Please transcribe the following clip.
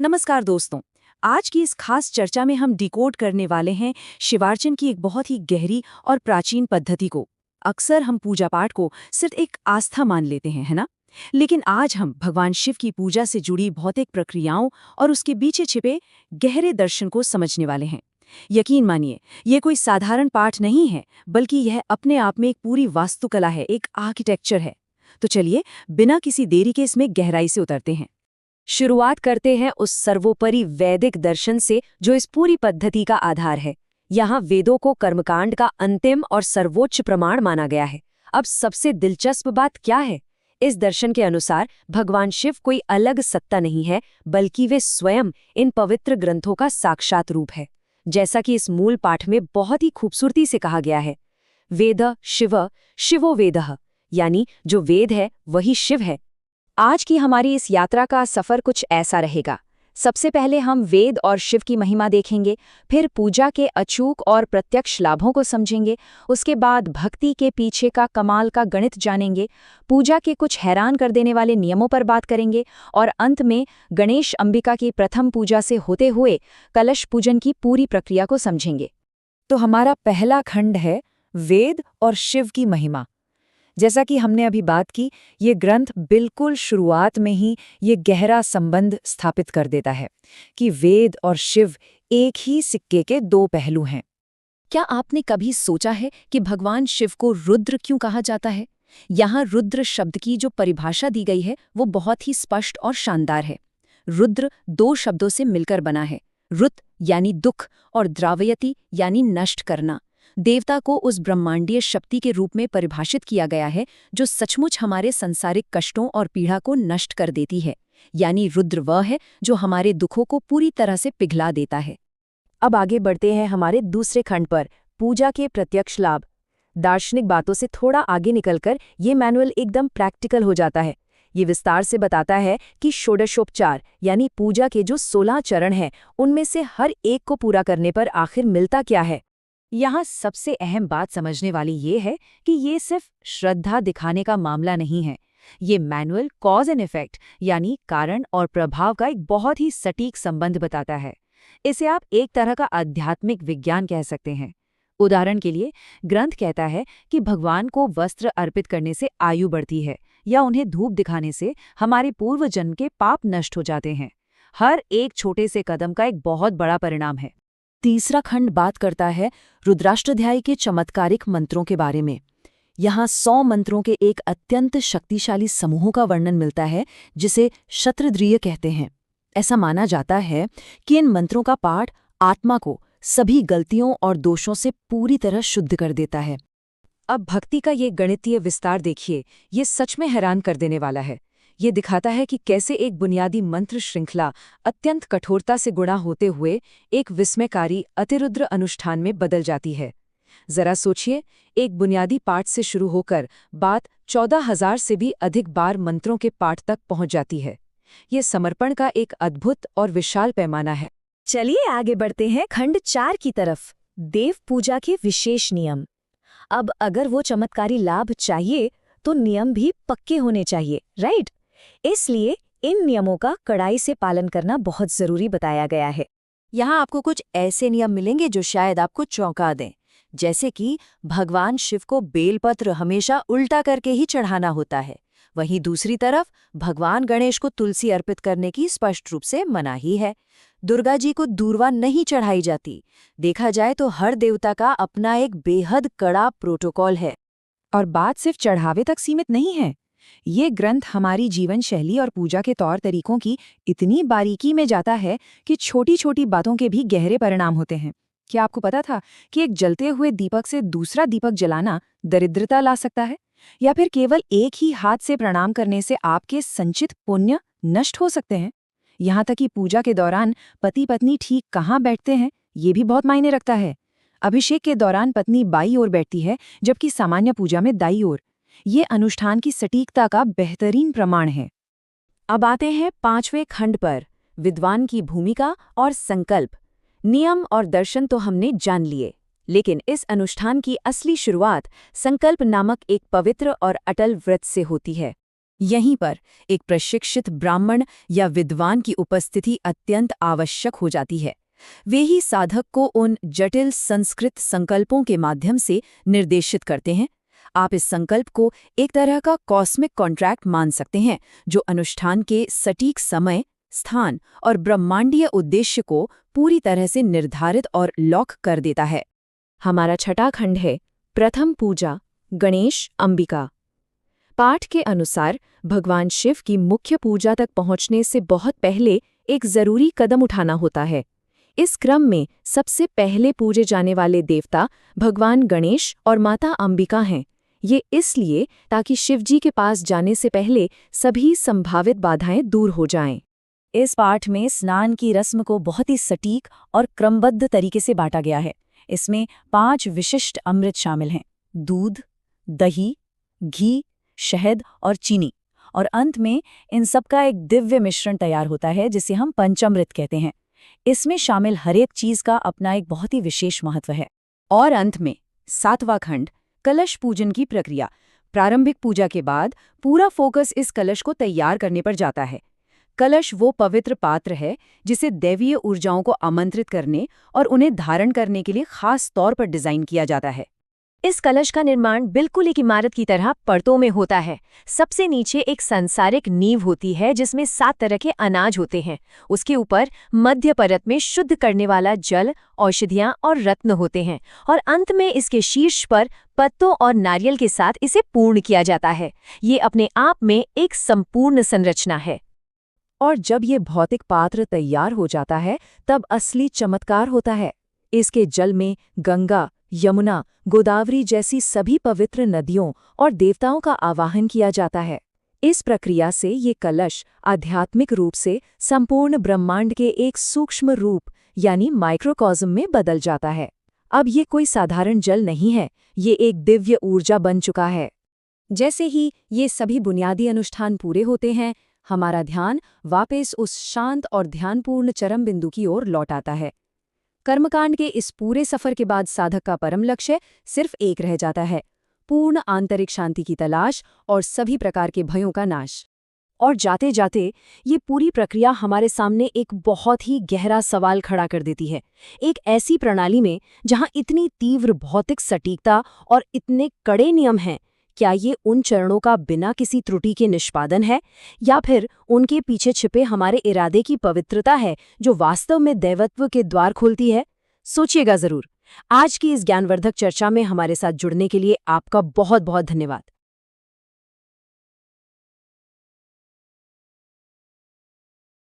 नमस्कार दोस्तों। आज की इस खास चर्चा में हम डिकोड करने वाले हैं शिवार्चन की एक बहुत ही गहरी और प्राचीन पद्धति को। अक्सर हम पूजा पाठ को सिर्फ एक आस्था मान लेते हैं, है ना? लेकिन आज हम भगवान शिव की पूजा से जुड़ी भौतिक प्रक्रियाओं और उसके पीछे छिपे गहरे दर्शन को समझने वाले हैं। यकीन मानिए, ये कोई साधारण पाठ नहीं है, बल्कि यह अपने आप में एक पूरी वास्तुकला है, एक आर्किटेक्चर है। तो चलिए, बिना किसी देरी के इसमें गहराई से उतरते हैं। शुरुआत करते हैं उस सर्वोपरि वैदिक दर्शन से जो इस पूरी पद्धति का आधार है। यहाँ वेदों को कर्मकांड का अंतिम और सर्वोच्च प्रमाण माना गया है। अब सबसे दिलचस्प बात क्या है? इस दर्शन के अनुसार भगवान शिव कोई अलग सत्ता नहीं है, बल्कि वे स्वयं इन पवित्र ग्रंथों का साक्षात रूप है। जैसा कि इस मूल पाठ में बहुत ही खूबसूरती से कहा गया है, वेद शिव शिवो वेदः, यानी जो वेद है वही शिव है। आज की हमारी इस यात्रा का सफर कुछ ऐसा रहेगा। सबसे पहले हम वेद और शिव की महिमा देखेंगे, फिर पूजा के अचूक और प्रत्यक्ष लाभों को समझेंगे, उसके बाद भक्ति के पीछे का कमाल का गणित जानेंगे, पूजा के कुछ हैरान कर देने वाले नियमों पर बात करेंगे और अंत में गणेश अंबिका की प्रथम पूजा से होते हुए कलश पूजन की पूरी प्रक्रिया को समझेंगे। तो हमारा पहला खंड है वेद और शिव की महिमा। जैसा कि हमने अभी बात की, ये ग्रंथ बिल्कुल शुरुआत में ही ये गहरा संबंध स्थापित कर देता है कि वेद और शिव एक ही सिक्के के दो पहलू हैं। क्या आपने कभी सोचा है कि भगवान शिव को रुद्र क्यों कहा जाता है? यहाँ रुद्र शब्द की जो परिभाषा दी गई है वो बहुत ही स्पष्ट और शानदार है। रुद्र दो शब्दों से मिलकर बना है, रुत यानी दुख और द्रावयति यानी नष्ट करना। देवता को उस ब्रह्मांडीय शक्ति के रूप में परिभाषित किया गया है जो सचमुच हमारे सांसारिक कष्टों और पीड़ा को नष्ट कर देती है। यानी रुद्र वह है जो हमारे दुखों को पूरी तरह से पिघला देता है। अब आगे बढ़ते हैं हमारे दूसरे खंड पर, पूजा के प्रत्यक्ष लाभ। दार्शनिक बातों से थोड़ा आगे निकलकर ये मैनुअल एकदम प्रैक्टिकल हो जाता है। ये विस्तार से बताता है कि षोडशोपचार यानी पूजा के जो 16 चरण हैं, उनमें से हर एक को पूरा करने पर आखिर मिलता क्या है। यहाँ सबसे अहम बात समझने वाली ये है कि ये सिर्फ श्रद्धा दिखाने का मामला नहीं है। ये मैनुअल कॉज एंड इफेक्ट यानी कारण और प्रभाव का एक बहुत ही सटीक संबंध बताता है। इसे आप एक तरह का आध्यात्मिक विज्ञान कह सकते हैं। उदाहरण के लिए, ग्रंथ कहता है कि भगवान को वस्त्र अर्पित करने से आयु बढ़ती है, या उन्हें धूप दिखाने से हमारे पूर्व जन्म के पाप नष्ट हो जाते हैं। हर एक छोटे से कदम का एक बहुत बड़ा परिणाम है। तीसरा खंड बात करता है रुद्राष्टध्यायी के चमत्कारिक मंत्रों के बारे में। यहाँ 100 मंत्रों के एक अत्यंत शक्तिशाली समूह का वर्णन मिलता है जिसे शतद्रिय कहते हैं। ऐसा माना जाता है कि इन मंत्रों का पाठ आत्मा को सभी गलतियों और दोषों से पूरी तरह शुद्ध कर देता है। अब भक्ति का ये गणितीय विस्तार देखिए, ये सच में हैरान कर देने वाला है। ये दिखाता है कि कैसे एक बुनियादी मंत्र श्रृंखला अत्यंत कठोरता से गुणा होते हुए एक विस्मयकारी अतिरुद्र अनुष्ठान में बदल जाती है। जरा सोचिए, एक बुनियादी पाठ से शुरू होकर बात 14,000 से भी अधिक बार मंत्रों के पाठ तक पहुंच जाती है। ये समर्पण का एक अद्भुत और विशाल पैमाना है। चलिए आगे बढ़ते हैं खंड 4 की तरफ, देव पूजा के विशेष नियम। अब अगर वो चमत्कारी लाभ चाहिए तो नियम भी पक्के होने चाहिए, राइट? इसलिए इन नियमों का कड़ाई से पालन करना बहुत जरूरी बताया गया है। यहाँ आपको कुछ ऐसे नियम मिलेंगे जो शायद आपको चौंका दें, जैसे कि भगवान शिव को बेलपत्र हमेशा उल्टा करके ही चढ़ाना होता है। वहीं दूसरी तरफ भगवान गणेश को तुलसी अर्पित करने की स्पष्ट रूप से मनाही है। दुर्गा जी को दूर्वा नहीं चढ़ाई जाती। देखा जाए तो हर देवता का अपना एक बेहद कड़ा प्रोटोकॉल है। और बात सिर्फ चढ़ावे तक सीमित नहीं है। ये ग्रंथ हमारी जीवन शैली और पूजा के तौर तरीकों की इतनी बारीकी में जाता है कि छोटी छोटी बातों के भी गहरे परिणाम होते हैं। क्या आपको पता था कि एक जलते हुए दीपक से दूसरा दीपक जलाना दरिद्रता ला सकता है? या फिर केवल एक ही हाथ से प्रणाम करने से आपके संचित पुण्य नष्ट हो सकते हैं? यहाँ तक कि पूजा के दौरान पति पत्नी ठीक कहाँ बैठते हैं, ये भी बहुत मायने रखता है। अभिषेक के दौरान पत्नी बाईं ओर बैठती है, जबकि सामान्य पूजा में दाईं ओर। ये अनुष्ठान की सटीकता का बेहतरीन प्रमाण है। अब आते हैं 5वें खंड पर, विद्वान की भूमिका और संकल्प। नियम और दर्शन तो हमने जान लिए, लेकिन इस अनुष्ठान की असली शुरुआत संकल्प नामक एक पवित्र और अटल व्रत से होती है। यहीं पर एक प्रशिक्षित ब्राह्मण या विद्वान की उपस्थिति अत्यंत आवश्यक हो जाती है। वे ही साधक को उन जटिल संस्कृत संकल्पों के माध्यम से निर्देशित करते हैं। आप इस संकल्प को एक तरह का कॉस्मिक कॉन्ट्रैक्ट मान सकते हैं, जो अनुष्ठान के सटीक समय, स्थान और ब्रह्मांडीय उद्देश्य को पूरी तरह से निर्धारित और लॉक कर देता है। हमारा छठा खंड है प्रथम पूजा, गणेश अंबिका। पाठ के अनुसार भगवान शिव की मुख्य पूजा तक पहुंचने से बहुत पहले एक जरूरी कदम उठाना होता है। इस क्रम में सबसे पहले पूजे जाने वाले देवता भगवान गणेश और माता अंबिका हैं। ये इसलिए ताकि शिवजी के पास जाने से पहले सभी संभावित बाधाएं दूर हो जाएं। इस पाठ में स्नान की रस्म को बहुत ही सटीक और क्रमबद्ध तरीके से बांटा गया है। इसमें 5 विशिष्ट अमृत शामिल हैं: दूध, दही, घी, शहद और चीनी। और अंत में इन सब का एक दिव्य मिश्रण तैयार होता है, जिसे हम पंचामृत कहते हैं। इसमें शामिल हर एक चीज का अपना एक बहुत ही विशेष महत्व है। और अंत में 7वां खंड, कलश पूजन की प्रक्रिया। प्रारंभिक पूजा के बाद पूरा फोकस इस कलश को तैयार करने पर जाता है। कलश वो पवित्र पात्र है जिसे दैवीय ऊर्जाओं को आमंत्रित करने और उन्हें धारण करने के लिए खास तौर पर डिजाइन किया जाता है। इस कलश का निर्माण बिल्कुल एक इमारत की तरह परतों में होता है। सबसे नीचे एक सांसारिक नींव होती है जिसमें 7 तरह के अनाज होते हैं। उसके ऊपर मध्य परत में शुद्ध करने वाला जल, औषधियां और रत्न होते हैं, और अंत में इसके शीर्ष पर पत्तों और नारियल के साथ इसे पूर्ण किया जाता है। ये अपने आप में एक संपूर्ण संरचना है। और जब ये भौतिक पात्र तैयार हो जाता है, तब असली चमत्कार होता है। इसके जल में गंगा, यमुना, गोदावरी जैसी सभी पवित्र नदियों और देवताओं का आवाहन किया जाता है। इस प्रक्रिया से ये कलश आध्यात्मिक रूप से संपूर्ण ब्रह्मांड के एक सूक्ष्म रूप यानी माइक्रोकॉज्म में बदल जाता है। अब ये कोई साधारण जल नहीं है, ये एक दिव्य ऊर्जा बन चुका है। जैसे ही ये सभी बुनियादी अनुष्ठान पूरे होते हैं, हमारा ध्यान वापस उस शांत और ध्यानपूर्ण चरम बिंदु की ओर लौट आता है। कर्मकांड के इस पूरे सफर के बाद साधक का परम लक्ष्य सिर्फ एक रह जाता है: पूर्ण आंतरिक शांति की तलाश और सभी प्रकार के भयों का नाश। और जाते जाते ये पूरी प्रक्रिया हमारे सामने एक बहुत ही गहरा सवाल खड़ा कर देती है। एक ऐसी प्रणाली में जहां इतनी तीव्र भौतिक सटीकता और इतने कड़े नियम हैं, क्या ये उन चरणों का बिना किसी त्रुटि के निष्पादन है, या फिर उनके पीछे छिपे हमारे इरादे की पवित्रता है जो वास्तव में दैवत्व के द्वार खोलती है? सोचिएगा जरूर। आज की इस ज्ञानवर्धक चर्चा में हमारे साथ जुड़ने के लिए आपका बहुत बहुत धन्यवाद।